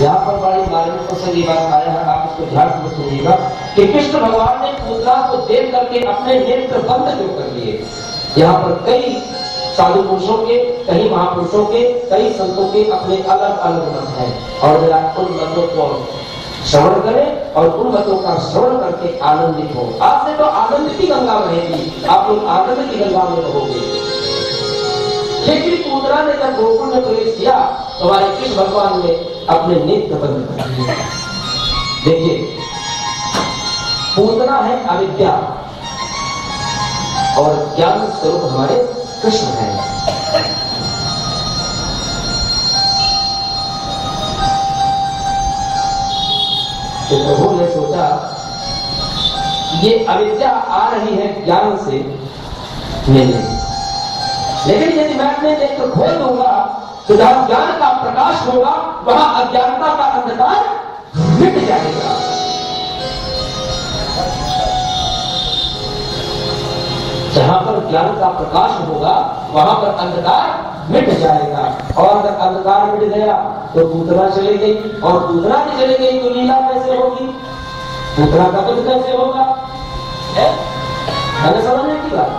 यहाँ पर बड़ी मार्मिक प्रसंग की बात आया है, आप इसको ध्यान से सुनिएगा कि कृष्ण भगवान ने पूतना को देख करके अपने नेत्र बंद क्यों कर लिए। यहाँ पर कई साधु पुरुषों के, कई महापुरुषों के, कई संतों के अपने अलग अलग मत हैं, और जरा उन मतों को श्रवण करें और उन मतों का श्रवण करके आनंदित हो। आपसे तो आनंद की गंगा बहेगी, आप लोग आनंद की गंगा में रहोगे। लेकिन पूतना ने जब गोकुल में प्रवेश किया तो हमारे कृष्ण भगवान ने अपने नेत्र बंद कर दिए। देखिए, पूतना है अविद्या और ज्ञान स्वरूप हमारे कृष्ण है। तो प्रभु ने सोचा ये अविद्या आ रही है ज्ञान से मिलने, लेकिन यदि मैं अपने नेत्र खोल दूंगा तो जहां ज्ञान का प्रकाश होगा वहां अज्ञानता का अंधकार मिट जाएगा। जहां पर ज्ञान का प्रकाश होगा वहां पर अंधकार मिट जाएगा, और अगर अंधकार मिट गया तो पूतना चली गई, और पूतना भी चली गई तो लीला कैसे होगी, पूतना का वध कैसे होगा? मैंने समझने की बात,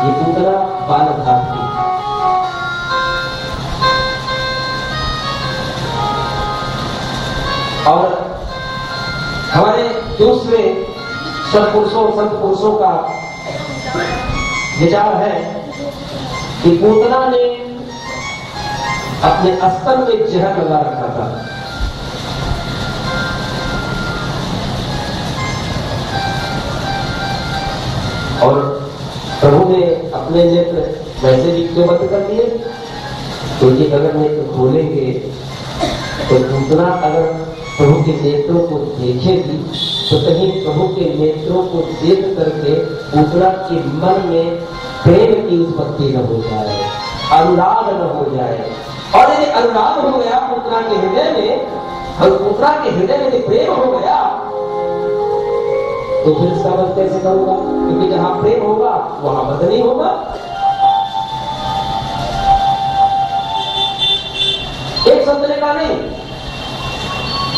ये पूतना बालक थी, और हमारे दूसरे सत्पुरुषों संत पुरुषों का विचार है कि पूतना ने अपने स्तन में जहर लगा रखा था, और प्रभु ने अपने नेत्र वैसे भी क्यों बंद कर दिए, क्योंकि अगर नेत्र खोलेंगे तो पूतना अगर प्रभु के नेत्रों को देखेगी तो कहीं प्रभु के नेत्रों को देख करके पूतना के मन में प्रेम की उत्पत्ति न हो जाए, अनुराग न हो जाए। और यदि अनुराग हो गया पूतना के हृदय में, और पूतना के हृदय में यदि प्रेम हो गया तो फिर इसका वध कैसे करूंगा, क्योंकि जहां प्रेम होगा वहां वध नहीं होगा। एक संत ने कहा नहीं,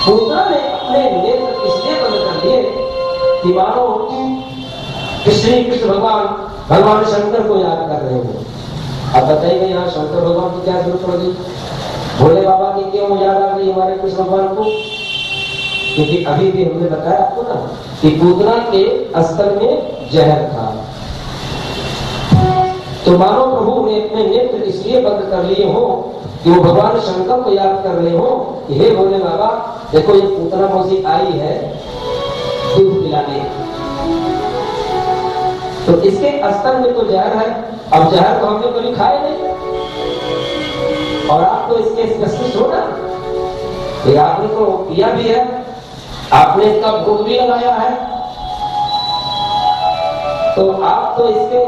पूतना ने अपने नेत्र इसलिए बंद कर दिए कि मानो श्री कृष्ण भगवान शंकर को याद कर रहे हो। अब बताइए यहाँ शंकर भगवान की क्या जरूरत पड़ गई, भोले बाबा की क्यों याद आ गई हमारे कृष्ण भगवान को? क्योंकि अभी भी हमने बताया आपको ना कि पूतना के स्तन में जहर था। तो मानो प्रभु ने अपने नेत्र इसलिए बंद कर लिए हो कि वो भगवान शंकर को याद कर रहे हो कि हे भोले बाबा देखो ये पूतना मौसी आई है दूध पिलाने, तो इसके स्तन में तो जहर है, अब जहर तो हमने कभी खाए नहीं, और आप तो इसके स्पेशलिस्ट हो ना, ये आपने तो पिया भी है, आपने इसका भोग भी लगाया है, तो आप तो इसके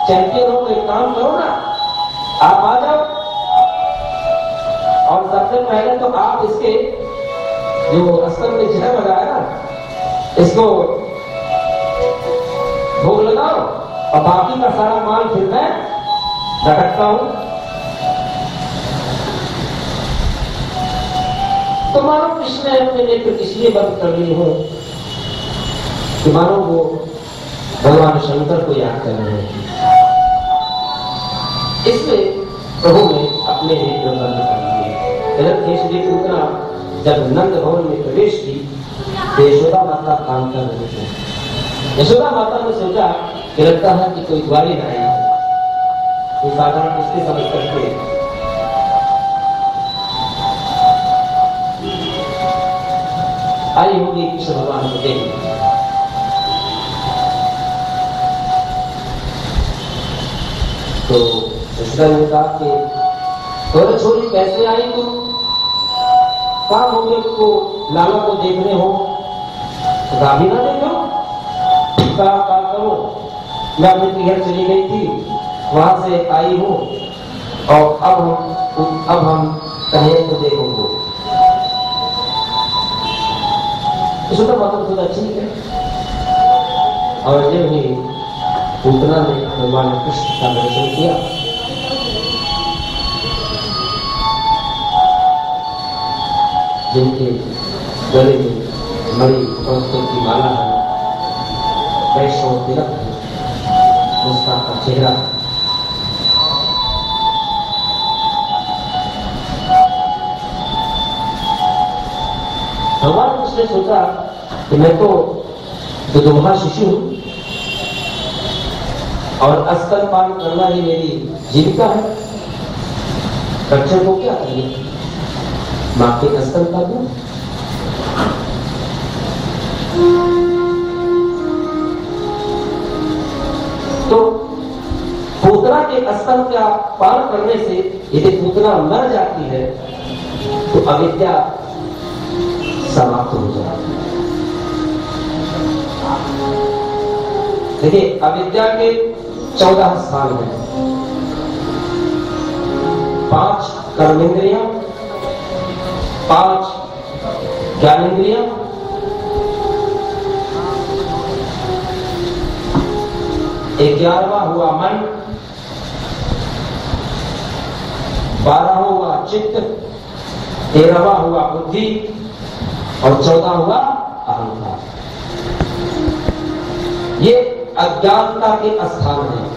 चैंपियन हो, तो एक काम करो ना, आप आ जाओ और सबसे पहले तो आप इसके जो स्तन में जहर लगाया ना इसको भोग लगाओ, और बाकी का सारा माल फिर मैं रखता हूं। तो मानो कृष्ण ने अपने नेत्र इसलिए बंद कर लिए हो कि मानो वो भगवान शंकर को याद कर रहे हैं, इसलिए प्रभु ने अपने नेत्र बंद कर दिए। पूतना जब नंद भवन में प्रवेश की तो यशोदा माता काम कर रही थी। यशोदा माता ने सोचा कि लगता है कि कोई ग्वालिन आई है, तो साधारण उसके समझ करके आई होगी कृष्ण भगवान को देखने। तो यशोदा ने कहा कि तो छोरी कैसे आई तुम, काम हो गया को लाला को देखने हो, गाभी ना देखो, काम करो, मैं अपने घर चली गई थी, वहां से आई हूं, और अब हम कन्हैया को देखोगे। यशोदा माता को सोचा ठीक है, और जब ही पूतना ने भगवान कृष्ण का दर्शन किया जिनके गले में मणि कौस्तुभ की माला है, वैष्णव तिलक है, मुस्कान का चेहरा। भगवान कृष्ण ने सोचा कि मैं तो दुधुमा शिशु हूं और स्तनपान करना ही मेरी जीविका है। बच्चे को क्या करिए, मां के स्तन का दूध। तो पूतना के स्तन का पान करने से यदि पूतना मर जाती है तो अविद्या समाप्त हो जाती है। देखिए, अविद्या के 14 स्थान हैं। 5 कर्मेंद्रियां, 5 ज्ञानेंद्रियां, 11वां हुआ मन, 12वां हुआ चित्त, 13वां हुआ बुद्धि और 14 हुआ अहंकार। ये अज्ञानता के स्थान हैं।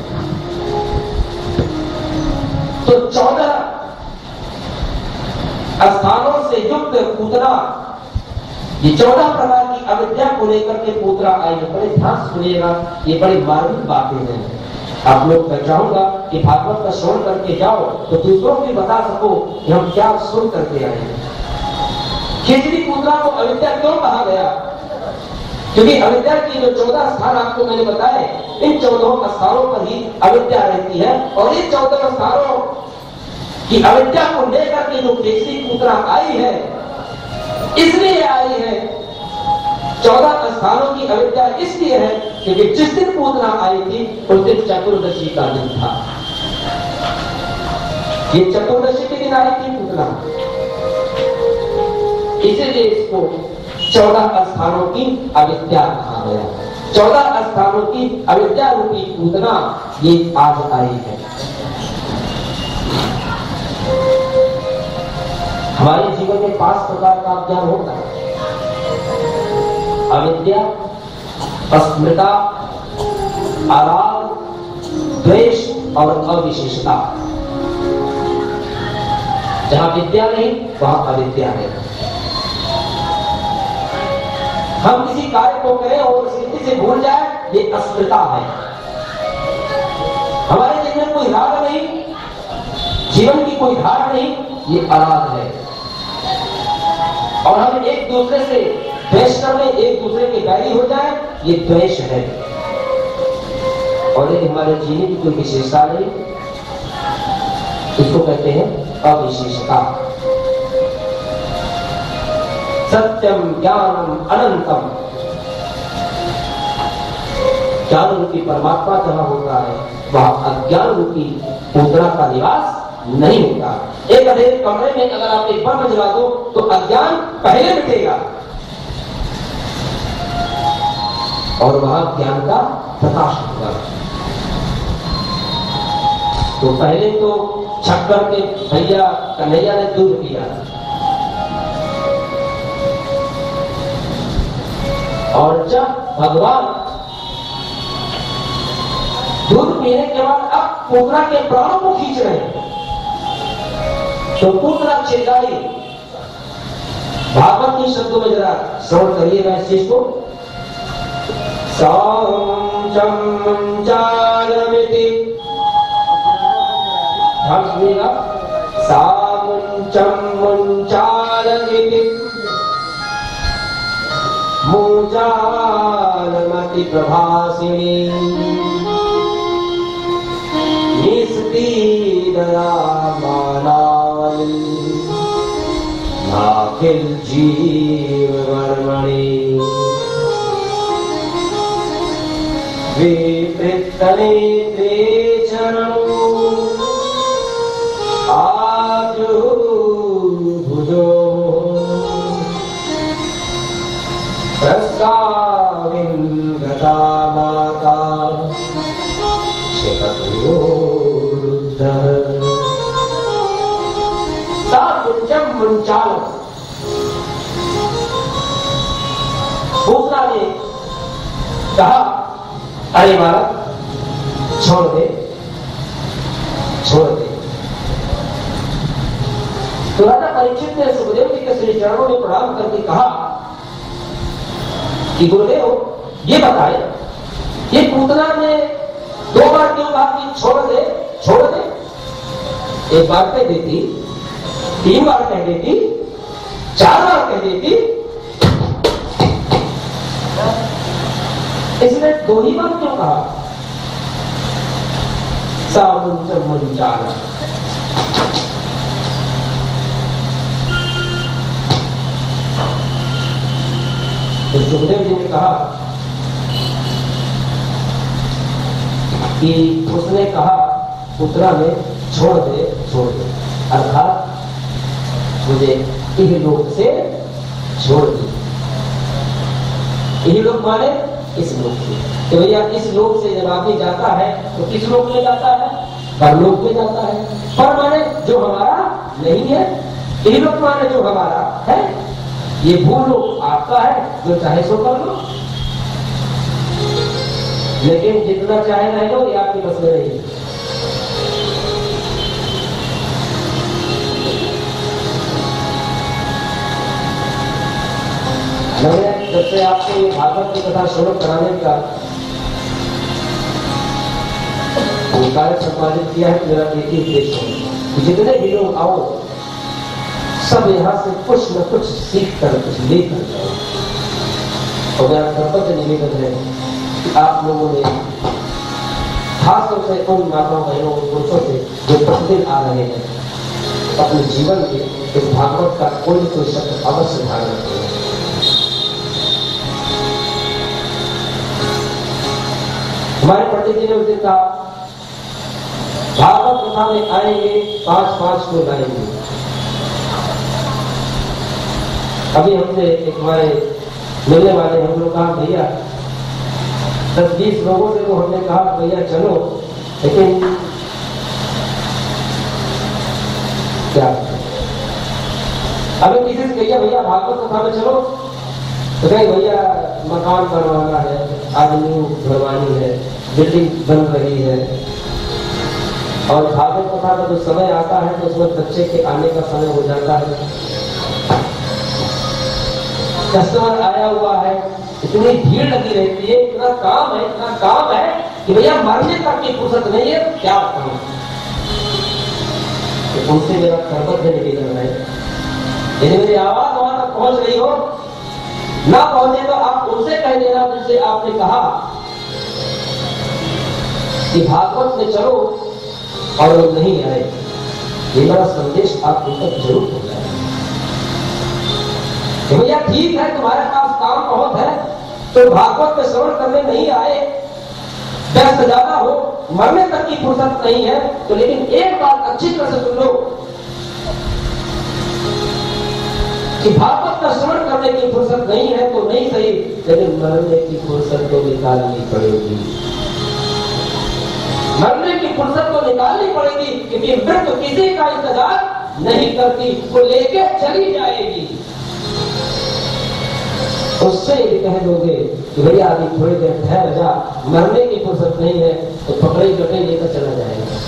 तो 14 स्थानों से युक्त पूतना, ये 14 प्रकार की अविद्या को लेकर के पूतना आई है। बड़े ध्यान से सुनिएगा, ये बड़ी मार्मिक बातें हैं। आप लोग, मैं चाहूंगा कि भागवत का श्रवण करके जाओ तो दूसरों को बता सको कि हम क्या सुन करके आए हैं। खिचड़ी पूतना को अविद्या क्यों कहा गया? क्योंकि अविद्या की जो 14 स्थान आपको मैंने बताए, इन 14 स्थानों पर ही अविद्या रहती है। और इन 14 स्थानों की अविद्या को लेकर के जो केसरी पूतना आई है, इसलिए आई है। 14 स्थानों की अविद्या इसलिए है क्योंकि जिस दिन पूतना आई थी उस दिन चतुर्दशी का दिन था। ये चतुर्दशी के दिन आई थी पूतना, इसीलिए इसको 14 स्थानों की अविद्या कहा गया। 14 स्थानों की अविद्या रूपी पूतना ये आज आई है। हमारे जीवन में 5 प्रकार का ज्ञान होता है: अविद्या, अस्मृता, आराग, द्वेष और अविशेषता। जहां विद्या नहीं वहां अविद्या है। हम किसी कार्य को करें और स्थिति से भूल जाए, ये अस्मृता है। हमारे जीवन में कोई राग नहीं, जीवन की कोई धार नहीं, ये आराग है। और हम एक दूसरे से द्वेष कर ले, एक दूसरे के बैरी हो जाए, ये द्वेष है। और ये हमारे जीने की कोई विशेषता नहीं, इसको कहते हैं अविशेषता। सत्यम ज्ञानम अनंतम, ज्ञान रूपी परमात्मा जहां होता है वहां अज्ञान रूपी पूतना का निवास नहीं होता। एक अंधेरे कमरे में अगर आप एक बल्ब जला दो तो अज्ञान पहले मिटेगा और वहां ज्ञान का प्रकाश होगा। तो पहले तो छक्कर के भैया कन्हैया ने दूध पिया और जब भगवान दूध पीने के बाद अब पूतना के प्राणों को खींच रहे हैं तो पूतना चिल्लाई। भागवत के शब्दों में जरा श्रवण करिएगा इस चीज को। सामुंचालमिति, ध्यान सुनिएगा। सामुंचालमिति मुजालमति प्रभासिनी नाखिल जीव वर्मणि विपृतने चरणो आजु भुजो प्रस्ताविंगता माता शिखतो मुंचालम, पूतना ने कहा, अरे महाराज छोड़ दे छोड़ दे। तो राजा परीक्षित ने सुखदेव जी के श्री चरणों में प्रणाम करके कहा कि गुरुदेव ये बताए, ये पूतना ने 2 बार क्यों कहा कि छोड़ दे छोड़ दे? 1 बार कह देती, 3 बार कह देती, 4 बार कह देती, इसने 2 ही बार क्यों कहा? सावन चमन चार। तो सुखदेव जी ने कहा कि उसने कहा पुत्रा ने छोड़ दे छोड़ दे, अर्थात मुझे इह लोक से छोड़ दे। यही लोग माने इस लोक से। तो भैया इस लोक से जब आदमी जाता है तो किस लोक में जाता है? परलोक में जाता है। पर माने जो हमारा नहीं है, यही लोक माने जो हमारा है। ये भूलोक आपका है, जो चाहे सो कर लो, लेकिन जितना चाहे रह लो, ये आपकी बस में नहीं है। मैंने जब से आपको ये भागवत की कथा शुरू कराने का कार्य संपादित किया है, मेरा एक ही उद्देश्य है कि जितने भी लोग आओ सब यहाँ से कुछ न कुछ सीख कर कुछ लेकर जाओ। और मेरा कर्तव्य निवेदन है कि आप लोगों ने खासतौर से उन माताओं बहनों पुरुषों से जो प्रतिदिन आ रहे हैं, अपने जीवन में इस भागवत का कोई न कोई शब्द अवश्य धारण करें। हमारे पंडित जी ने उस दिन कहा भागवत कथा में आएंगे 5-5 को लाएंगे। अभी हमसे एक हमारे मिलने वाले हम लोग कहा भैया 10-20 लोगों से तो हमने कहा भैया चलो, लेकिन क्या अभी किसी से कहिए भैया भागवत कथा में चलो तो कहीं भैया मकान बनवाना है, आदमी भरवानी है, बिल्डिंग बन रही है। और भागवत कथा का जो समय आता है तो उसमें बच्चे के आने का समय हो जाता है, कस्टमर आया हुआ है, इतनी भीड़ लगी रहती है, इतना काम है कि भैया मरने तक की फुर्सत नहीं है, क्या बताऊं। तो उनसे मेरा कर्तव्य निवेदन है, यदि मेरी आवाज वहां तक पहुंच रही हो, ना पहुंचे तो आप उनसे कह देना जिनसे आपने कहा कि भागवत में चलो और लोग नहीं आए। ये मेरा संदेश आप उन तक जरूर पहुंचाए। भैया ठीक है, तुम्हारे पास काम बहुत है तो भागवत में श्रवण करने नहीं आए, व्यस्त ज्यादा हो, मरने तक की फुर्सत नहीं है, तो लेकिन एक बात अच्छी तरह से सुन लो कि भागवत का श्रवण करने की फुर्सत नहीं है तो नहीं सही, लेकिन मरने की फुर्सत तो निकालनी पड़ेगी। मरने की फुर्सत तो निकालनी पड़ेगी, क्योंकि मृत्यु किसी का इंतजार नहीं करती, वो लेके चली जाएगी। उससे यदि कह दोगे कि भैया अभी थोड़ी देर ठहर जा, मरने की फुर्सत नहीं है, तो पकड़े गटे लेकर चला जाएगा।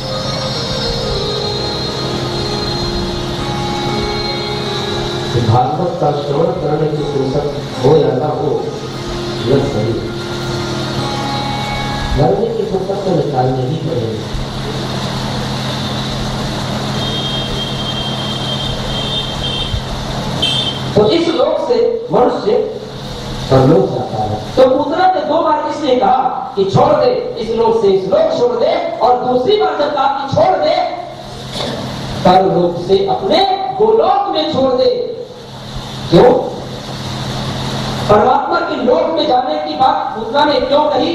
भागवत का श्रवण करने की फुर्सत हो या ना हो, यह सही। मरने की फुर्सत तो निकालने ही पड़ेगी। तो इस लोक से मनुष्य परलोक जाता है। तो पूतना ने 2 बार इसलिए कहा कि छोड़ दे, इस लोक से इस लोक छोड़ दे, और दूसरी बार जब कहा कि छोड़ दे, परलोक से अपने गोलोक में छोड़ दे। क्यों? परमात्मा के लोक में जाने की बात पूतना ने क्यों कही?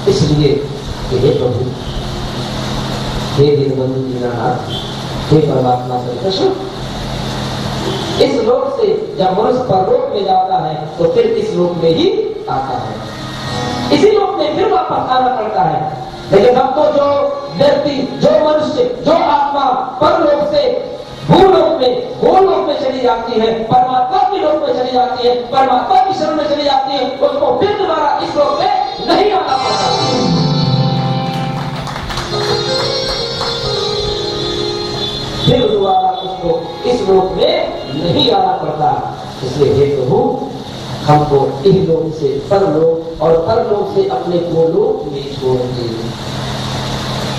इसलिए कि हे प्रभु, हे दीनबंधु दीनानाथ, हे परमात्मा कृष्ण, इस लोक से जब मनुष्य परलोक में जाता है तो फिर इस लोक में ही आता है, इसी लोक में फिर वापस आना पड़ता है। लेकिन अब तो जो व्यक्ति, जो मनुष्य, जो आत्मा परलोक से भूलोक में गोलोक में चली जाती है, परमात्मा की लोक में चली जाती है, परमात्मा की शरण में चली जाती है, उसको फिर दोबारा इस लोक में नहीं आना पड़ता। फिर दोबारा उसको इस लोक में नहीं आना पड़ता। इसलिए हे प्रभु, हमको इहलोक से परलोक और परलोक से अपने गोलोक में छोड़ दे,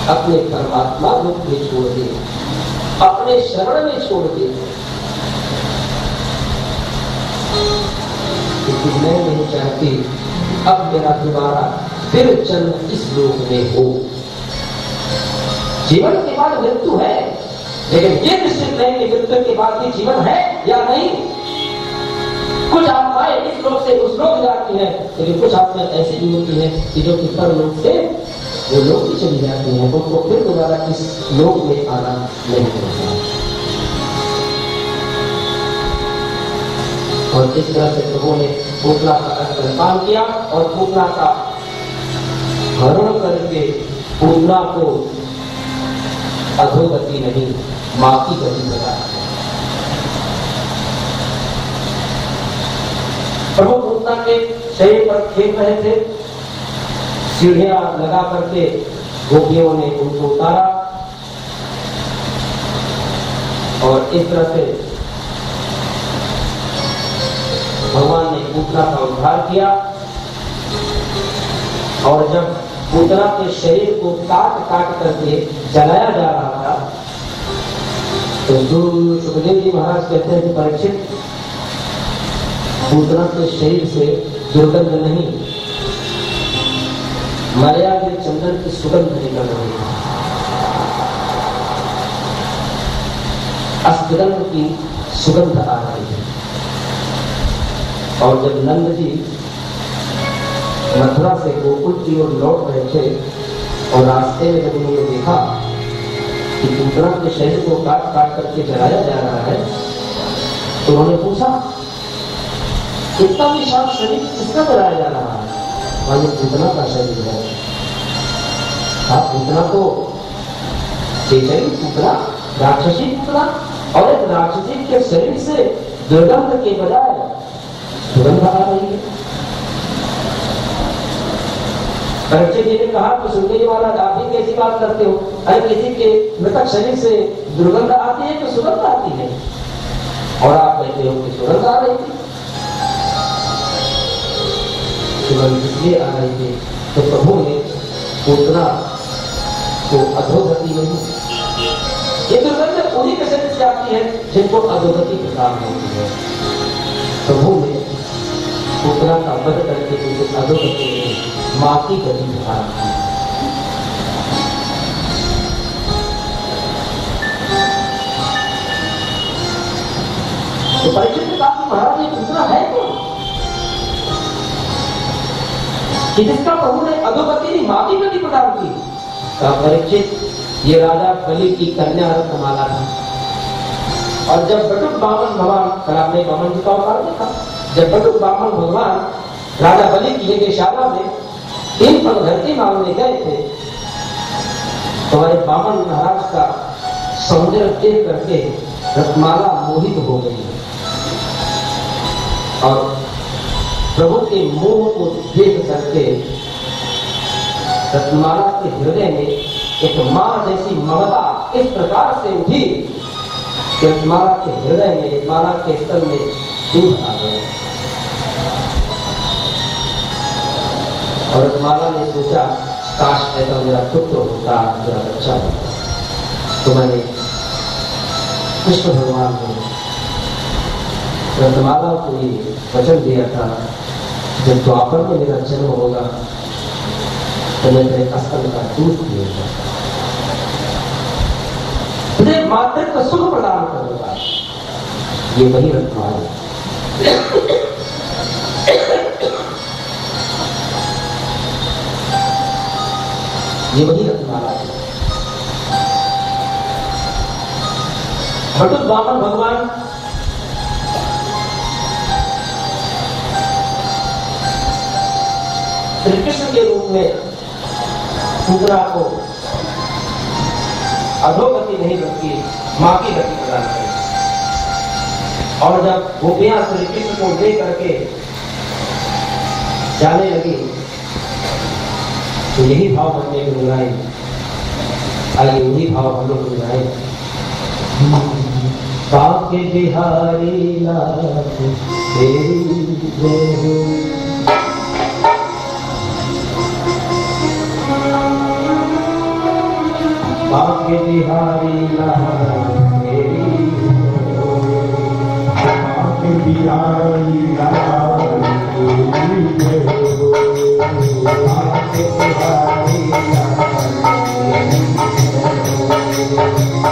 अपने परमात्मा लोक में छोड़ दे, अपने शरण में छोड़ दे। क्योंकि मैं नहीं चाहती अब मेरा दोबारा फिर जन्म इस लोक में हो। जीवन के बाद मृत्यु है, लेकिन ये निश्चित नहीं कि मृत्यु के बाद भी जीवन है या नहीं। कुछ आत्माएं इस लोक से उस लोक जाती है, लेकिन कुछ आत्माएं ऐसी भी होती है कि जो कि परलोक से वो लोक ही चली जाती है, उनको फिर दोबारा इस लोक में आना नहीं होता। और इस तरह से प्रभु ने पूतना का स्तनपान किया और पूतना का हरण करके पूतना को अधोगति नहीं, मां की गति बताया। प्रभु पूतना के शरीर पर खेल रहे थे, सीढ़ियां लगा करके गोपियों ने उनको उतारा और इस तरह से भगवान ने पूतना का उद्धार किया। और जब पूतना के शरीर को काट काट करके जलाया जा रहा था, तो सुखदेव जी महाराज कहते हैं कि परीक्षित, पूतना के शरीर से दुर्गंध नहीं, मर्या के चंदन की सुगंध निकल रही है, अस्पदंग की सुगंध आ रही है। और जब नंद जी मथुरा से गोकुल की ओर लौट रहे थे और रास्ते में जब उन्होंने देखा कि पूतना के शरीर को काट काट करके जलाया जा रहा है, तो उन्होंने पूछा, इतना विशाल शरीर किसका जलाया जा रहा है? और ये पूतना का शरीर है। पूतना तो चेचरी पूतना, राक्षसी पूतना, और एक राक्षसी के शरीर से दुर्गंध के बजाय सुगंध आ रही है। परीक्षित जी ने कहा कि सुनने वाला आप ही कैसी बात करते हो? अरे किसी के मृतक शरीर से दुर्गंध आती है तो सुगंध आती है, और आप कहते हो कि सुगंध आ रही थी। सुगंध इसलिए आ रही थी तो प्रभु ने पूतना को अधोगति नहीं, ये दुर्गंध उन्हीं के शरीर से आती है जिनको अधोगति प्रदान होती है। प्रभु ने पूतना का वध करके उसे अधोगति में मां की गति प्रदान की। तो परीक्षित ने कहा कि महाराज ये पूतना है कौन कि जिसका प्रभु ने अधोगति नहीं मां की गति प्रदान की? परीक्षित, ये राजा बलि की कन्या रत्नमाला थी। और जब बटुक बामन भगवान, कल आपने बामन जी का अवतार देखा, जब बटुक बामन भगवान राजा बलि की यज्ञशाला में 3 फल धरती मांगने गए थे, तो हमारे बामन महाराज का सौंदर्य देख करके रत्नमाला मोहित हो गई और प्रभु के मोह को देख करके रत्नमाला के हृदय में एक मां जैसी ममता इस प्रकार से उठी कि रत्नमाला के हृदय में, रत्नमाला के स्तन में दूध आ गया। और रत्नमाला ने सोचा, काश ऐसा मेरा पुत्र होता, मेरा बच्चा होता। तो मैंने कृष्ण भगवान ने रत्नमाला को ये वचन दिया था, जब द्वापर में मेरा जन्म होगा तो मैं तेरे स्तन का दूध पीऊंगा, तुझे मातृत्व सुख प्रदान करूंगा। ये वही रत्नमाला, ये वही रत्नमाला है। बटुक बामन भगवान श्री कृष्ण के रूप में पूतना को अधोगति नहीं बल्कि मां की गति प्रदान करें। और जब गोपियां श्री कृष्ण को ले करके जाने लगी तो यही भाव मन में गुनगुनाए। आइए वही भाव हम लोग गुनगुनाए। बाके बिहारी लाल तेरी जय हो। बाके बिहारी लाल तेरी जय हो। बाके बिहारी लाल तेरी जय हो। बाके बिहारी लाल तेरी जय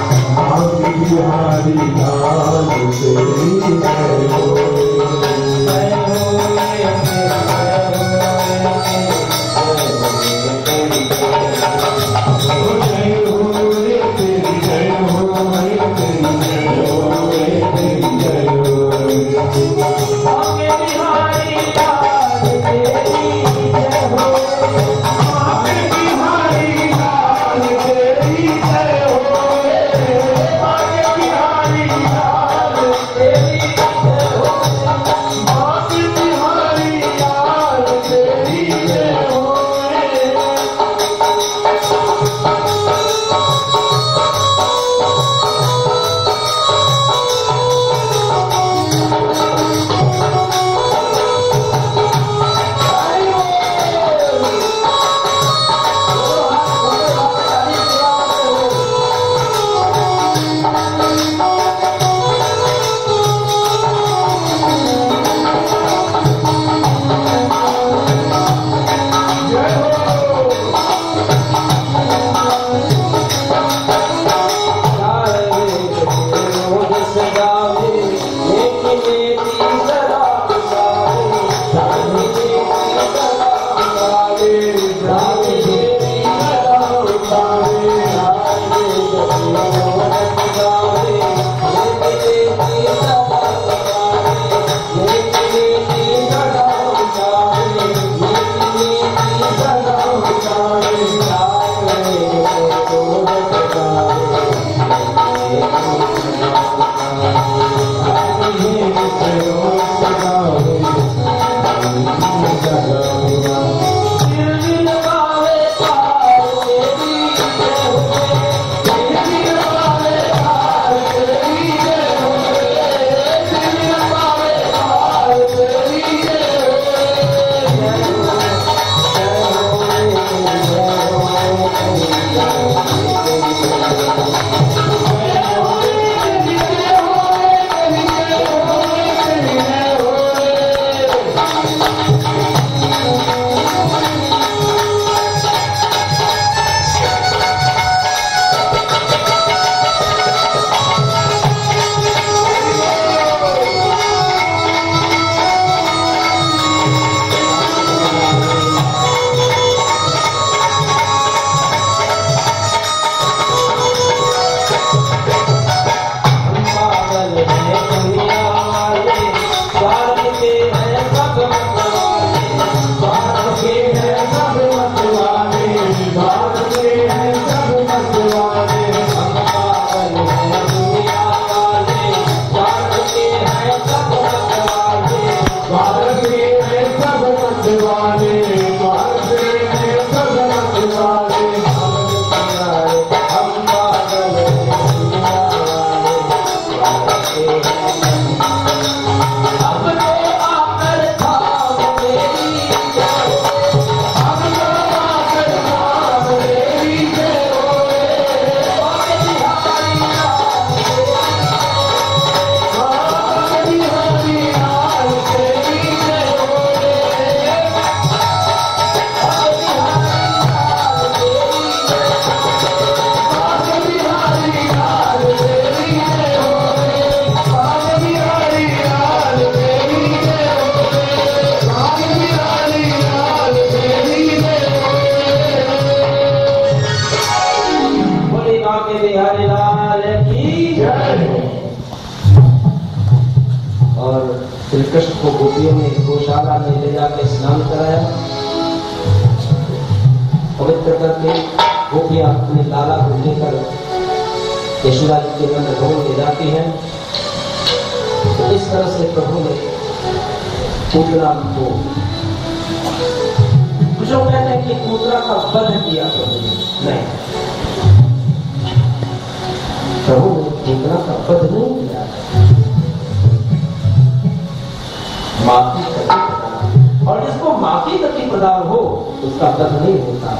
हो। बाके बिहारी लाल तेरी जय हो। श्री कृष्ण को गोपियों ने गौशाला में ले जाकर स्नान कराया, पवित्र करके गोपियां अपने लाला को लेकर यशोदा जी के नंद भवन ले जाती हैं। तो इस तरह से प्रभु ने पूतना को, कुछ लोग कहते हैं कि पूतना का वध किया प्रभु ने, नहीं, प्रभु ने पूतना का वध नहीं किया, माफी करके, और जिसको माफी करके प्रदान हो उसका वध नहीं होता।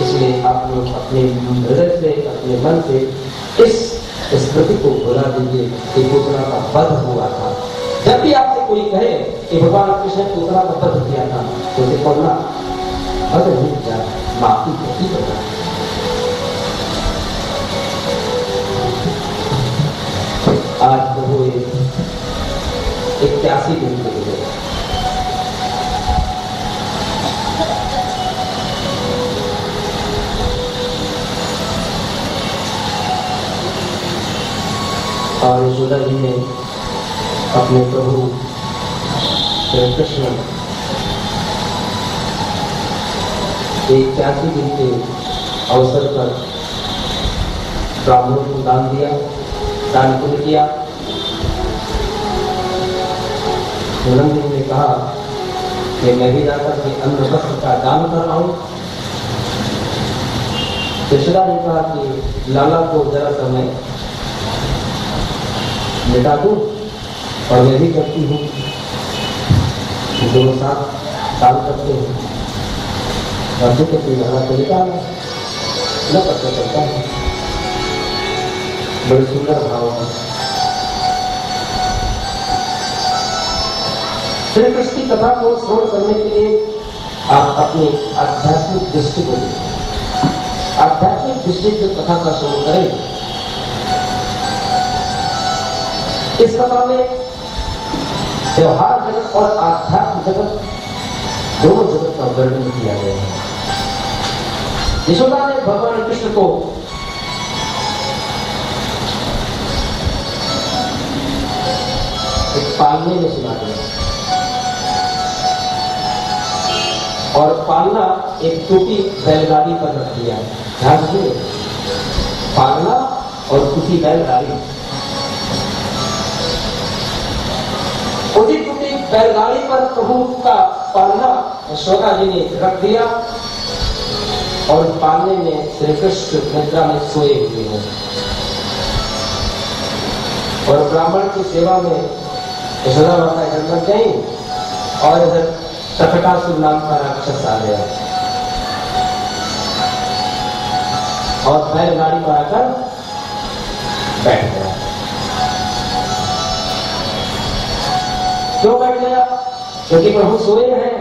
इसलिए आप लोग अपने हृदय से, अपने मन से इस स्मृति को भुला दीजिए कि पूतना का वध हुआ था। जब भी आपसे कोई कहे कि भगवान कृष्ण ने पूतना का वध किया था, तो उसे पढ़ना वध नहीं किया, माफी नहीं करना। आज प्रभु 81 दिन के लिए और यशोदा जी ने अपने प्रभु श्री कृष्ण 81 दिन के अवसर पर ब्राह्मणों को दान दिया, दान पुण्य किया। नंद जी ने कहा कि मैं भी जाकर के अन्न वस्त्र का दान कर रहा हूं। यशोदा ने कहा कि लाला को जरा समय मिटा दूं और मैं भी करती हूँ, दोनों साथ दान करते हैं। राज्य के कोई लाला को निकाला न पता चलता है। बड़ी सुंदर भाव है। श्री कृष्ण की कथा को श्रवण करने के लिए आप अपनी आध्यात्मिक दृष्टि को देखें। आध्यात्मिक दृष्टि से कथा का श्रवण करें। इस कथा में व्यवहार जगत और आध्यात्म जगत दोनों जगत का वर्णन किया गया है। यशोदा ने भगवान कृष्ण को एक पालने में सुना दिया, और पालना एक टोपी बैलगाड़ी पर रख दिया। ध्यान दीजिए, पालना और टोपी बैलगाड़ी, उसी टोपी बैलगाड़ी पर प्रभु का पालना यशोदा जी ने रख दिया, और पालने में श्री कृष्ण निद्रा में सोए हुए हैं। और ब्राह्मण की सेवा में यशोदा माता जन्म गई, और इधर शकटासुर नाम का राक्षस आ गया और बैलगाड़ी पर आकर बैठ गया। क्यों बैठ गया? क्योंकि प्रभु सोए हैं,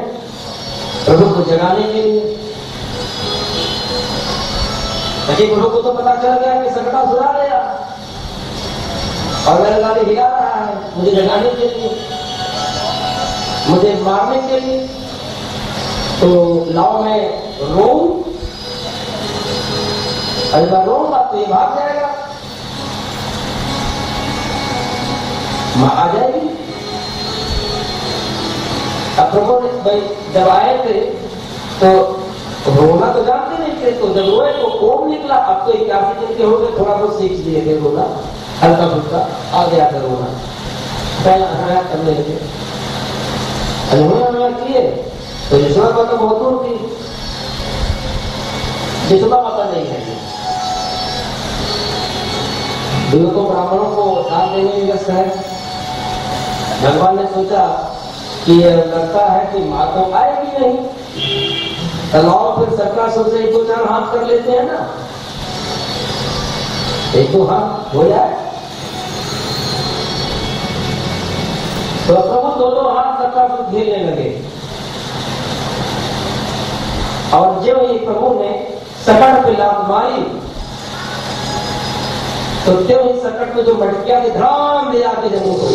प्रभु को जगाने के लिए। लेकिन प्रभु को तो पता चल गया कि शकटासुर आ गया और बैलगाड़ी हिला रहा है मुझे जगाने के लिए, मुझे मारने के लिए। तो लाओ मैं रोऊं, अगर मैं रोऊंगा तो ये भाग जाएगा, मां आ जाएगी। अब प्रभु ने भाई जब आए थे तो रोना तो जानते नहीं थे, तो जब रोए तो ओम निकला। अब तो 81 दिन के हो गए, थोड़ा बहुत सीख लिए थे रोना, हल्का फुल्का आ गया था रोना, पहला करने लगे। किए तो यशोदा माता बहुत दूर थी, यशोदा माता नहीं है, को ब्राह्मणों को दान देने में व्यस्त है। भगवान ने सोचा कि लगता है कि माँ तो आएगी नहीं, तलाव फिर सरकार सोचे 1-2-4 हाथ कर लेते हैं ना, 1-2 हाथ हो जाए। तो प्रभु दोनों हाथ सरकार से घेरने लगे, और जब ये प्रभु ने सकट पे लात मारी तो त्यों ही सकट में जो मटकिया थी धड़ाम ले जाके जमीन को,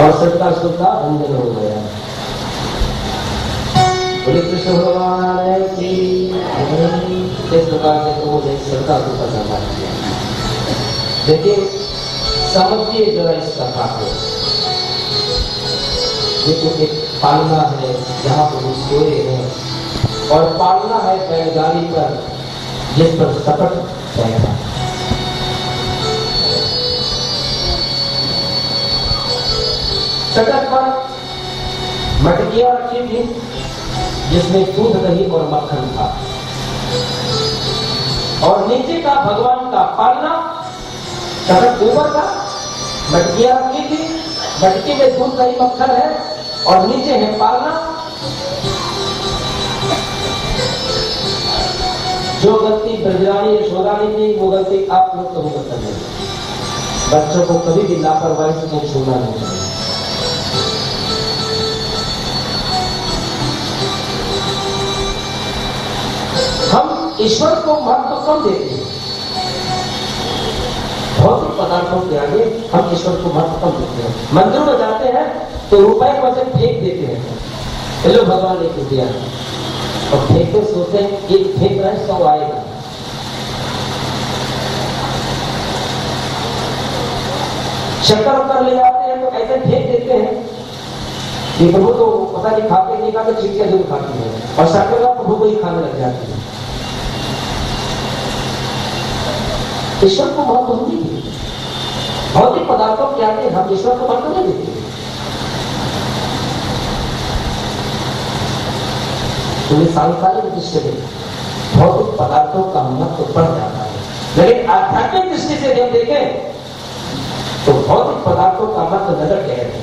और सरकार सुधा बंधन हो गया। बोले कृष्ण भगवान की इस प्रकार से प्रभु ने सरकार को संभाल किया। देखिए, समझिए जरा इस कथा को। देखो, एक पालना है जहाँ पर सोए हैं, और पालना है बैलगाड़ी पर जिस पर सकट बैठा। चटक पर मटकियां रखी थी जिसमें दूध, दही और मक्खन था, और नीचे का भगवान का पालना। चटक ऊपर था, मटकियां रखी थी, मटकी में दूध, दही, मक्खन है, और नीचे है पालना। जो गलती ब्रजरानी यशोदा ने की, वो गलती आप लोग कभी मत करना। बच्चों को कभी भी लापरवाही से मुंह छूना नहीं चाहिए। हम ईश्वर को महत्व कम देते हैं, भौतिक पदार्थों के आगे हम ईश्वर को महत्व कम देते हैं। मंदिरों में जाते हैं तो रुपए को ऐसे फेंक देते हैं, चलो भगवान ने क्यों दिया, और फेंकते सोचते हैं एक फेंक रहे 100 आएगा। शक्कर उकर ले जाते हैं तो ऐसे फेंक देते हैं कि प्रभु तो पता नहीं खाते नहीं खाते, चिड़िया जरूर खाती है, और शक्कर का प्रभु को ही खाने लग जाती है। ईश्वर को महत्व नहीं देते, भौतिक पदार्थों के आगे हम ईश्वर को महत्व नहीं देते। तो सांसारिक दृष्टि में भौतिक पदार्थों का महत्व बढ़ जाता है, लेकिन आध्यात्मिक दृष्टि से जब देखें तो भौतिक पदार्थों का महत्व नजर गहरा है,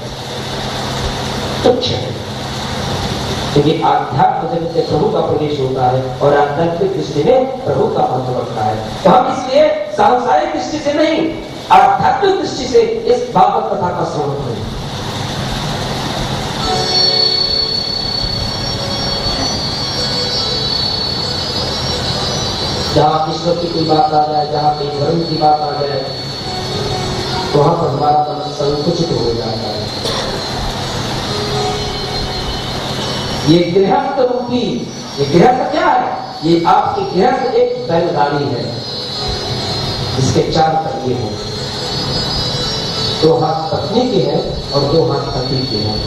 तुच्छ है, क्योंकि आध्यात्म जगत से प्रभु का प्रवेश होता है और आध्यात्मिक दृष्टि में प्रभु का महत्व बढ़ता है। तो हम इसलिए सांसारिक दृष्टि से नहीं, आध्यात्मिक दृष्टि से इस भागवत कथा का श्रवण करें। जहां ईश्वर की कोई बात आ जाए, जहां कोई धर्म की बात आ जाए, वहां पर हमारा मन संकुचित हो जाता है। ये गृहस्थ रूपी, ये गृहस्थ क्या है? ये आपकी गृहस्थ एक बैलगाड़ी है जिसके 4 पहिए हैं, 2 हाथ पत्नी के हैं और 2 हाथ पति के हैं।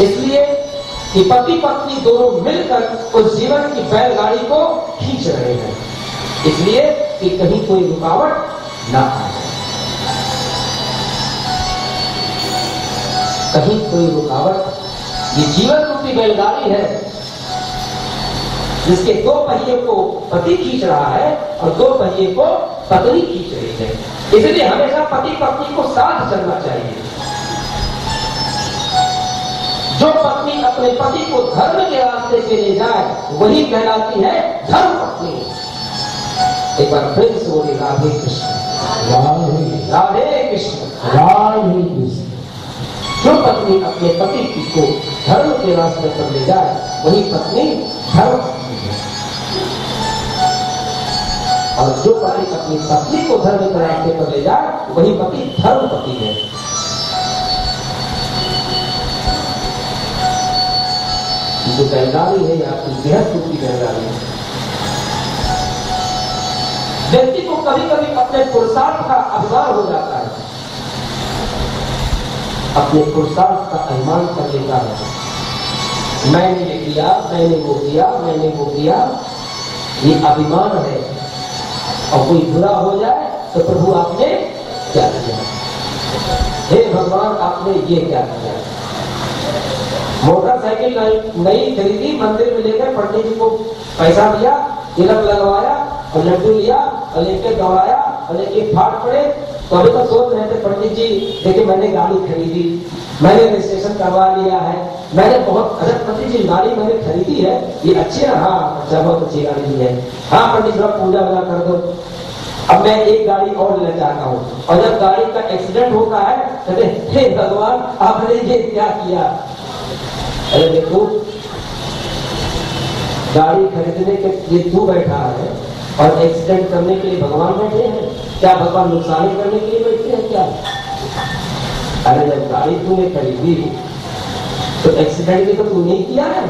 इसलिए कि पति पत्नी दोनों मिलकर उस जीवन की बैलगाड़ी को खींच रहे हैं, इसलिए कि कहीं कोई रुकावट ना आए, कहीं कोई रुकावट। ये जीवन रूपी बैलगाड़ी है जिसके 2 पहिए को पति खींच रहा है और 2 पहिए को पत्नी खींच रही है। इसलिए हमेशा पति पत्नी को साथ चलना चाहिए। जो पत्नी अपने पति को धर्म के रास्ते पे ले जाए वही कहलाती है धर्म पत्नी। एक बार फिर से बोले राधे कृष्ण, राधे कृष्ण, राधे कृष्ण। जो पत्नी अपने पति को धर्म के रास्ते पर ले जाए वही पत्नी धर्म पत्नी है, और जो पति अपनी पत्नी को धर्म के रास्ते पर ले जाए वही पति धर्म पति है। जो बैलगाड़ी है आपकी गृहस्थ की बैलगाड़ी है। व्यक्ति को कभी कभी अपने पुरुषार्थ का अभिमान हो जाता है, अपने पुरुषार्थ का अभिमान कर लेता है। मैंने ये किया, मैंने वो किया, मैंने वो किया, ये अभिमान है। और कोई बुरा हो जाए तो प्रभु आपने क्या किया, हे भगवान आपने ये क्या किया। मोटरसाइकिल नई खरीदी, मंदिर में लेकर पंडित जी को पैसा दिया, तिलक लगवाया और लड्डू लिया और लेके दौड़ाया और लेके फाट पड़े। तो अभी तो सोच रहे थे पंडित जी देखिए मैंने गाड़ी खरीदी, मैंने रजिस्ट्रेशन करवा लिया है, मैंने बहुत अरे पंडित जी गाड़ी मैंने खरीदी है, ये अच्छी है। हाँ अच्छा, बहुत अच्छी गाड़ी है। हाँ पंडित जी पूजा वूजा कर दो, अब मैं एक गाड़ी और लेना चाहता हूँ। और जब गाड़ी का एक्सीडेंट होता है कहते हे भगवान आपने ये क्या किया। अरे देखो गाड़ी खरीदने के लिए तू बैठा है और एक्सीडेंट करने के लिए भगवान बैठे हैं क्या? भगवान नुकसान करने के लिए बैठे हैं क्या? अरे जब गाड़ी तूने खरीदी तो एक्सीडेंट भी तो तूने किया है,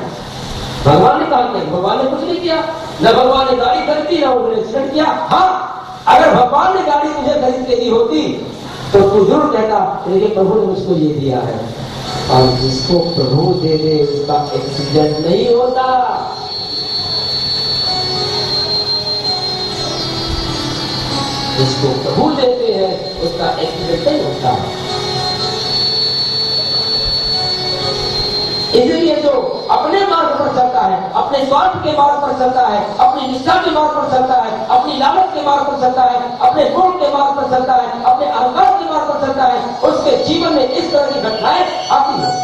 भगवान ने कहा कि भगवान ने कुछ नहीं किया। न भगवान ने गाड़ी खरीदी ना उन्होंने एक्सीडेंट किया। हाँ अगर भगवान ने गाड़ी मुझे खरीद के दी होती तो तू जरूर कहता देखिए प्रभु ने मुझको ये दिया है, और जिसको प्रभु दे दे उसका एक्सीडेंट नहीं होता। जिसको प्रभु देते हैं उसका एक्सीडेंट नहीं होता है। इसलिए जो अपने मार्ग पर चलता है, अपने स्वार्थ के मार्ग पर चलता है, अपनी निष्ठा के मार्ग पर चलता है, अपनी लालच के मार्ग पर चलता है, अपने गुण के मार्ग पर चलता है, अपने अहंकार के मार्ग पर चलता है, उसके जीवन में इस तरह की घटनाएं आती हैं।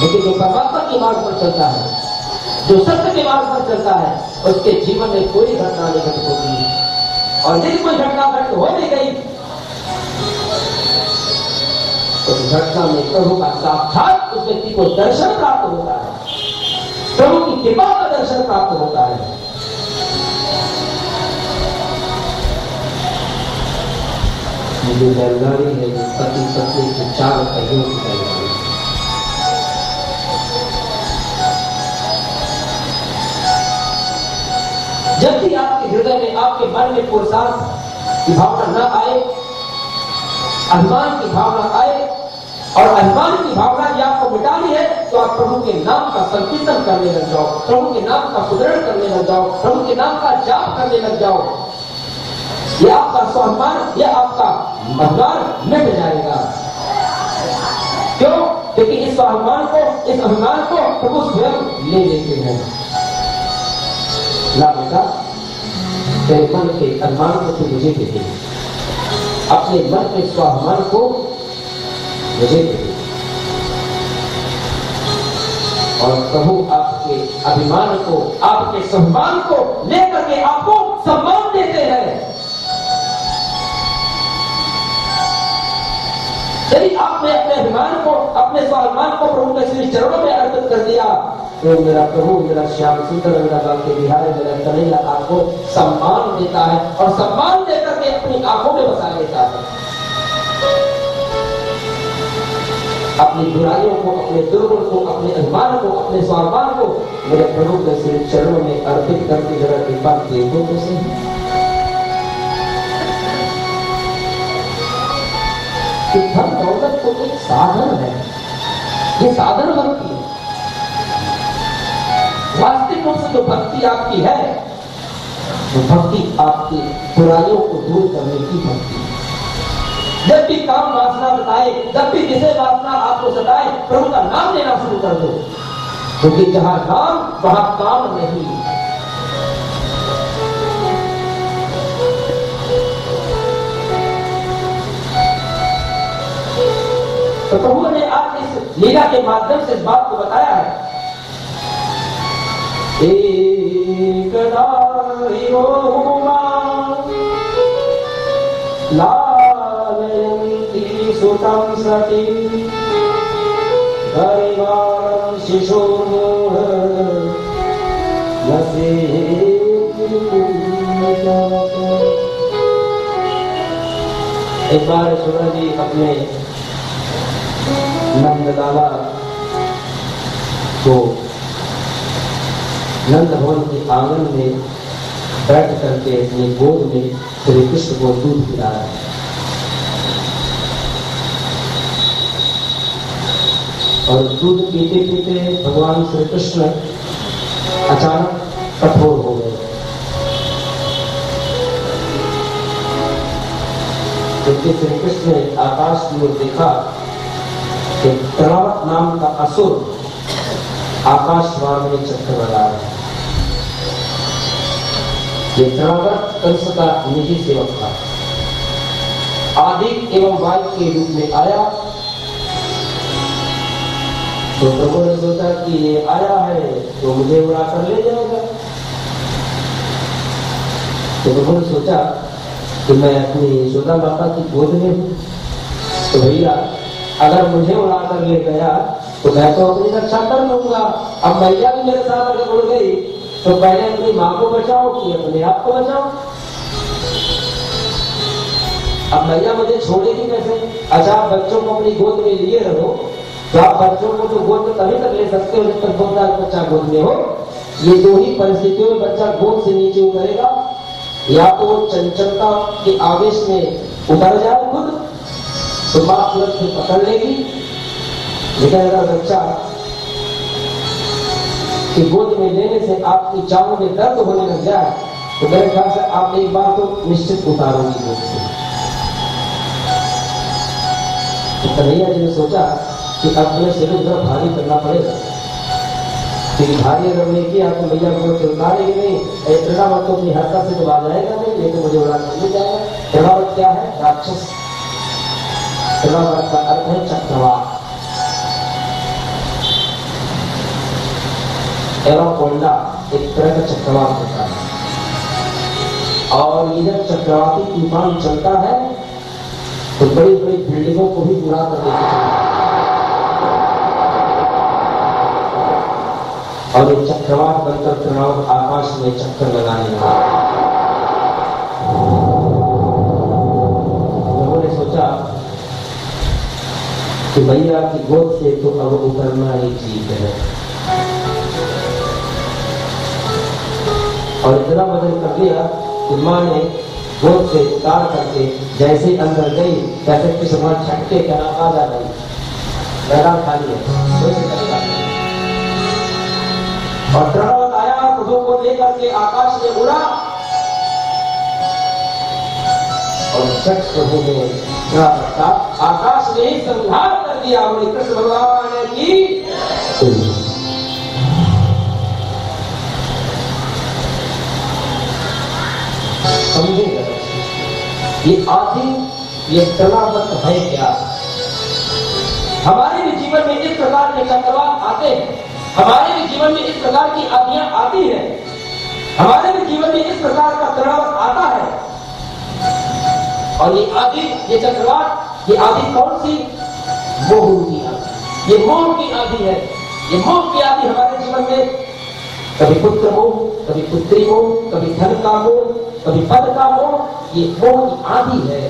लेकिन जो परमात्मा के मार्ग पर चलता है, जो सत्य के मार्ग पर चलता है, उसके जीवन में कोई घटना नहीं घटित होती। और यदि कोई घटना घटित हो भी गई तो उस घटना में प्रभु का साक्षात उस व्यक्ति को दर्शन प्राप्त होता है, प्रभु की कृपा का दर्शन प्राप्त होता है। मुझे बैलगाड़ी है जो पति पत्नी के 4 पहियों की बैलगाड़ी। जब भी आपके हृदय में, आपके मन में पुरुषार्थ की भावना न आए, अभिमान की भावना आए, और अभिमान की भावना यदि आपको मिटानी है तो आप प्रभु के नाम का संकीर्तन करने लग जाओ, प्रभु के नाम का सुदृढ़ करने लग जाओ, प्रभु के नाम का जाप करने लग जाओ। यह आपका स्वाभिमान, यह आपका अभिमान मिट जाएगा। क्यों? क्योंकि इस स्वाभिमान को, इस अभिमान को प्रभु स्वयं ले लेते हैं। ला बेटा, तेरे मन के अभिमान को तू मुझे दे दे, अपने मन के स्वाभिमान को मुझे दे दे। और प्रभु आपके अभिमान को, आपके सम्मान को लेकर के आपको सम्मान देते हैं। यदि आपने अपने अभिमान को, अपने स्वाभिमान को प्रभु के श्री चरणों में अर्पित कर दिया तो मेरा प्रभु, मेरा श्याम सुंदर, मेरा बांके बिहारी, मेरा कन्हैया आपको सम्मान देता है, और सम्मान देकर के अपनी आंखों में बसा लेता है। अपनी बुराइयों को, अपने दुर्गुण को, अपने अभिमान को, अपने स्वाभिमान को मेरे प्रभु के श्री चरणों में अर्पित करके जरा कृपा देखो तो सही। कि धन दौलत तो एक साधन है, ये साधन भक्ति है। वास्तविक रूप से जो भक्ति आपकी है, वो भक्ति आपकी बुराइयों को दूर करने की भक्ति है। जब भी काम वासना सताए, जब भी विषय वासना आपको सताए, प्रभु का नाम लेना शुरू कर दो, क्योंकि जहां नाम वहां काम नहीं। तो प्रभु ने आज इस लीला के माध्यम से इस बात को बताया है। एकदा यो लालयन्ति सुतं सती गरिमां शिशोर्मोह एक बार यशोदा जी अपने नंदलाला को नंद भवन के आंगन में बैठ करके अपनी गोद में श्री कृष्ण को दूध पिलाया। और दूध पीते पीते भगवान श्री कृष्ण अचानक कठोर हो गए। क्योंकि श्री कृष्ण ने आकाश की ओर देखा कि तरावत नाम का असुर आकाश मार्ग में चक्कर लगा रहा है। ये तरावत कंस का निजी सेवक था, आदि एवं वायु के रूप में आया। तो प्रभु ने सोचा कि ये आया है तो मुझे उड़ा कर ले जाएगा। तो प्रभु ने सोचा कि मैं अपनी यशोदा माता की गोद में हूँ, तो भैया अगर मुझे उड़ा कर ले गया तो मैं तो अपनी रक्षा कर लूंगा। अब मैया भी मेरे साथ अगर उड़ गई तो पहले अपनी माँ को बचाओ कि अपने आप को बचाओ। अब मैया मुझे छोड़ेगी कैसे? अच्छा, आप बच्चों को अपनी गोद में लिए रहो, तो आप बच्चों को तो गोद में तभी तक ले सकते हो जब तक बच्चा गोद में हो। ये दो ही परिस्थितियों में बच्चा गोद से नीचे उतरेगा, या तो वो चंचलता के आवेश में उतर जाए खुद, तो माँ तुरंत से पकड़ लेगी। लेकिन अगर बच्चा की गोद में लेने से आपकी जांघों में दर्द होने लग जाए तो मेरे ख्याल से आप एक बार तो निश्चित उतारोगी गोद से। तो कन्हैया जी ने सोचा कि अब तुम्हें सिर उधर भारी करना पड़ेगा, क्योंकि भारी अगर नहीं किया तो मैया को उतारेगी नहीं, तृणावत तो अपनी हरकत से तो आ जाएगा नहीं, ये तो मुझे उड़ा कर मिल जाएगा। तृणावत क्या है? राक्षस। तृणावत का अर्थ है चक्रवात। एनाकोंडा एक तरह का चक्रवात होता है, और ये जब चक्रवाती तूफान चलता है तो बड़ी बड़ी बिल्डिंगों को भी उड़ा कर देता है, और ये चक्रवात बनकर तृणावत आकाश में चक्कर लगाने लगा। लोगों ने सोचा कि भैया की गोद से तो अब उतरना ही ठीक है, और इतना बदल कर दिया कि माँ ने गोद से उतार करके जैसे ही अंदर गई, कहते कि समय छटके क्या आ जा गई, मैदान खाली है। और तृणावत आया, प्रभु को लेकर के आकाश में उड़ा, और छठ प्रभु ने तृणावत का आकाश में ही संहार कर दिया। बोले कृष्ण भगवान की समझेगा ये आदि, ये तृणावत है क्या? हमारे भी जीवन में इस प्रकार के चक्रवात आते हैं, हमारे भी जीवन में इस प्रकार की आदियां आती है, हमारे भी जीवन में इस प्रकार का तृणावत आता है। और ये आदि, ये चक्रवात, ये आदि कौन सी? मोह की आदि। ये मोह की आदि है। ये मोह की आदि हमारे जीवन में कभी पुत्र मोह, कभी पुत्री मोह, कभी धन का मोह, कभी पद का मोह, ये मोह की आदि है।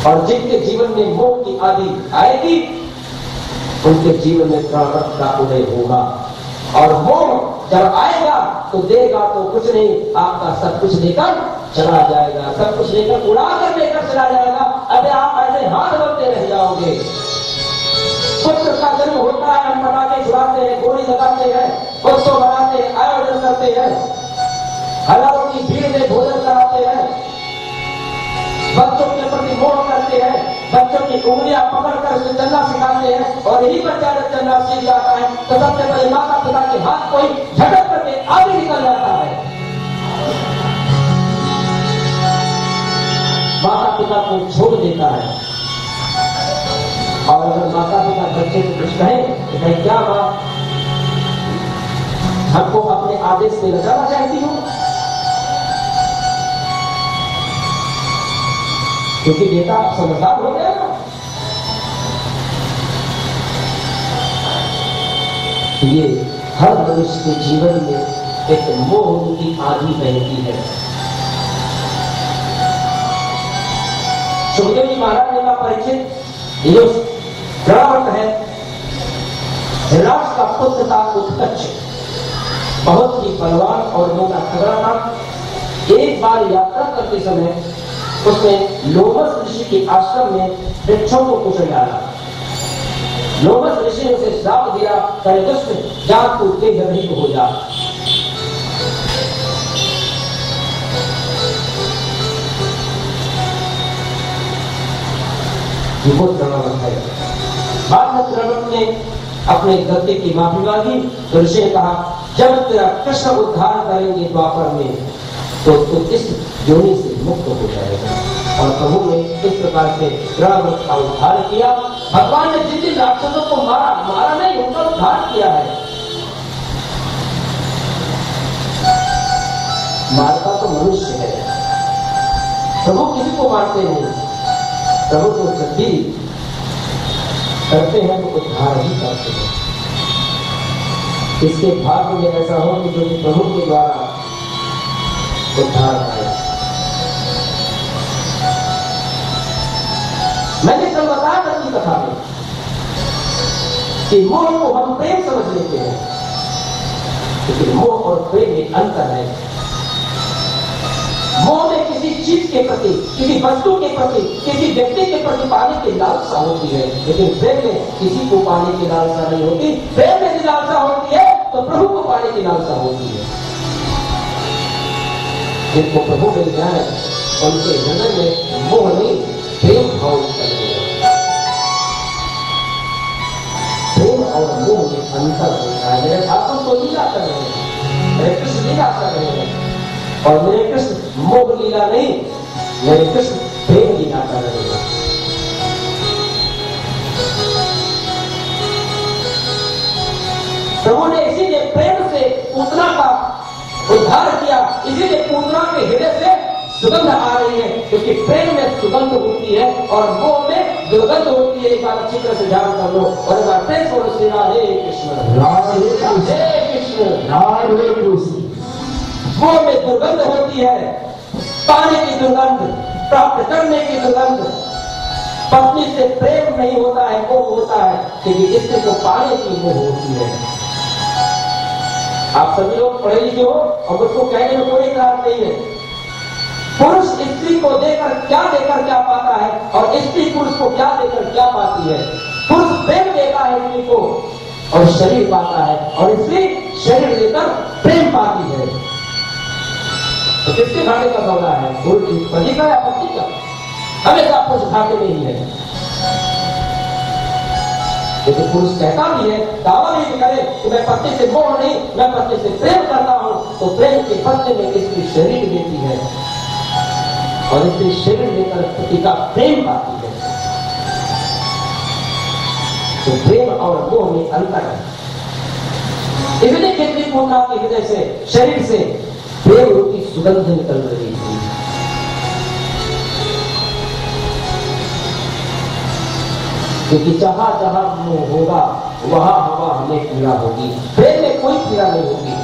और जिनके जीवन में मोह की आदि आएगी उनके जीवन में तृणावत का उदय होगा। और मोह जब आएगा तो देगा तो कुछ नहीं, आपका सब कुछ लेकर चला जाएगा, सब कुछ लेकर उड़ा कर लेकर चला जाएगा। अरे आप ऐसे हाथ बनते रह जाओगे। पुत्र का जन्म होता है, हम पटाखे छुड़ाते हैं, गोली लगाते हैं, उत्सव मनाते हैं, आयोजन करते हैं, हजारों की भीड़ में भोजन कराते हैं, बच्चों के प्रति मोह करते हैं, बच्चों की उंगलियां पकड़कर उसे चलना सिखाते हैं, और यही बच्चा जब चलना सीख जाता है तो सबसे पहले माता पिता के हाथ कोई झटक करके आगे निकल जाता है। माता पिता को छोड़ देता है। और अगर माता पिता बच्चे को कुछ कहें तो कहें क्या बात, हमको अपने आदेश में बचाना चाहती हूँ? क्योंकि बेटा अब समझदार हो गया ना। ये हर मनुष्य के जीवन में एक मोह की आदि बहती है। सुखदेव जी महाराज ने कहा, परीक्षित ये तृणावत है, हिरण्याक्ष का पुत्र था उत्कच, बहुत ही बलवान और मोटा तगड़ा था। एक बार यात्रा करते समय उसने लोमस ऋषि के आश्रम में वृक्षों को कुचल डाला। लोमस ऋषि ने उसे श्राप दिया, करे दुष्ट जा तू तेज हो जा। तृणावत है। बाद में तृणावत ने अपने गलती की माफी मांगी तो ऋषि ने कहा, जब तेरा कृष्ण उद्धार करेंगे द्वापर में तो तू इस योनि से मुक्त हो जाएगा। और प्रभु ने इस प्रकार से तृणावत का उद्धार किया। भगवान ने जिन जिन राक्षसों को मारा नहीं, उनका उद्धार किया है। मारता तो मनुष्य है, प्रभु किसी को मारते नहीं। प्रभु को जब भी करते हैं तो उद्धार ही करते हैं। इसके भाग्य में ऐसा हो कि जो प्रभु के द्वारा उद्धार आए। मैंने कल बताया अपनी कथा में कि मोह को हम प्रेम समझ लेते हैं, लेकिन मोह और प्रेम में अंतर है। मोह में किसी चीज के प्रति, किसी वस्तु के प्रति, किसी व्यक्ति के प्रति पाने की लालसा होती है, लेकिन प्रेम में किसी को पाने की लालसा नहीं होती। प्रेम में लालसा होती है तो प्रभु को पाने की लालसा होती है। जिनको प्रभु मिल जाए उनके हृदय में मोह नहीं प्रेम भाव करेगा। प्रेम और मोह में अंतर होता है। मेरे ठाकुर तो लीला कर रहे हैं, मेरे कृष्ण लीला कर रहे हैं, और मेरे कृष्ण मोह लीला नहीं, मेरे कृष्ण प्रेम लीला कर रहे हैं। प्रभु ने इसीलिए प्रेम से पूतना का उद्धार किया, इसीलिए पूतना के हृदय से सुगंध आ रही है, क्योंकि प्रेम में सुगंध होती है और मोह में दुर्गंध होती है। एक बार अच्छी तरह से ध्यान कर लो और एक बार प्रेम से श्री राधे कृष्ण राधे कृष्ण राधे कृष्ण। मोह में दुर्गंध होती है, पाने की दुर्गंध, प्राप्त करने की दुर्गंध। पत्नी से प्रेम नहीं होता है, मोह होता है, क्योंकि स्त्री को पाने की मोह होती है। आप सभी लोग पढ़े लिखे हो और मुझको कहने में कोई इतराज नहीं है। पुरुष स्त्री को देकर क्या पाता है और स्त्री पुरुष को क्या देकर क्या पाती है। पुरुष प्रेम देता है स्त्री को और शरीर पाता है, और स्त्री शरीर लेकर प्रेम पाती है। तो किसके घाटे का सौदा है, पति का या पत्नी का? हमेशा पुरुष घाटे में ही है। लेकिन पुरुष कहता भी है, दावा भी करे कि मैं पत्नी से मोह नहीं, मैं पत्नी से प्रेम करता हूं, तो प्रेम के बदले में इसकी शरीर देती है और इसके शरीर लेकर पति का प्रेम पाती है। तो प्रेम और मोह में अंतर है। इसलिए कितनी पूर्णा के हृदय से, शरीर से प्रेम रूपी सुगंध निकल रही थी। क्योंकि जहां जहां मोह होगा वहां हवा हमें पीड़ा होगी, प्रेम में कोई पीड़ा नहीं होगी।